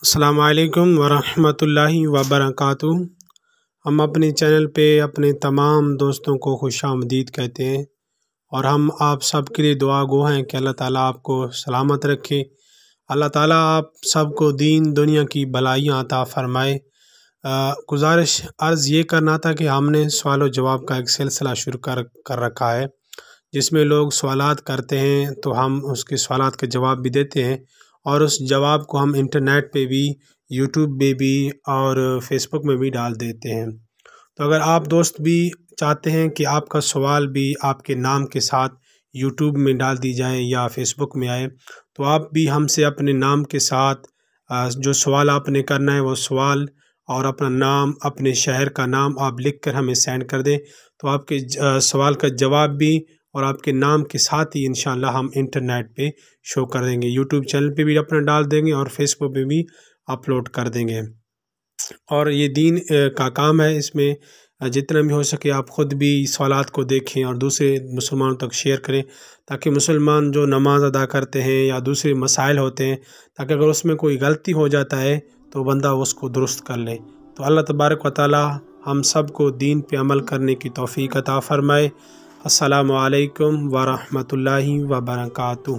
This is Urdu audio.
السلام علیکم ورحمۃ اللہ وبرکاتہ۔ ہم اپنے چینل پہ اپنے تمام دوستوں کو خوش آمدید کہتے ہیں، اور ہم آپ سب کے لیے دعا گو ہیں کہ اللہ تعالیٰ آپ کو سلامت رکھے، اللہ تعالیٰ آپ سب کو دین دنیا کی بلائیاں عطا فرمائے۔ گزارش عرض یہ کرنا تھا کہ ہم نے سوال و جواب کا ایک سلسلہ شروع کر رکھا ہے، جس میں لوگ سوالات کرتے ہیں تو ہم اس کے سوالات کے جواب بھی دیتے ہیں، اور اس جواب کو ہم انٹرنیٹ پہ بھی، یوٹیوب پہ بھی اور فیس بک میں بھی ڈال دیتے ہیں۔ تو اگر آپ دوست بھی چاہتے ہیں کہ آپ کا سوال بھی آپ کے نام کے ساتھ یوٹیوب میں ڈال دی جائے یا فیس بک میں آئے، تو آپ بھی ہم سے اپنے نام کے ساتھ جو سوال آپ نے کرنا ہے وہ سوال اور اپنا نام، اپنے شہر کا نام آپ لکھ کر ہمیں سینڈ کر دیں، تو آپ کے سوال کا جواب بھی اور آپ کے نام کے ساتھ ہی انشاءاللہ ہم انٹرنیٹ پہ شو کر دیں گے، یوٹیوب چینل پہ بھی اپنا ڈال دیں گے اور فیس بک پہ بھی اپلوڈ کر دیں گے۔ اور یہ دین کا کام ہے، اس میں جتنا بھی ہو سکے آپ خود بھی سوالات کو دیکھیں اور دوسرے مسلمانوں تک شیئر کریں، تاکہ مسلمان جو نماز ادا کرتے ہیں یا دوسرے مسائل ہوتے ہیں، تاکہ اگر اس میں کوئی غلطی ہو جاتا ہے تو بندہ اس کو درست کر لے۔ تو اللہ تبارک و تعالی ہم سب کو دین پہ عمل کرنے کی توفیق عطا فرمائے۔ السلام علیکم ورحمۃ اللہ وبرکاتہ۔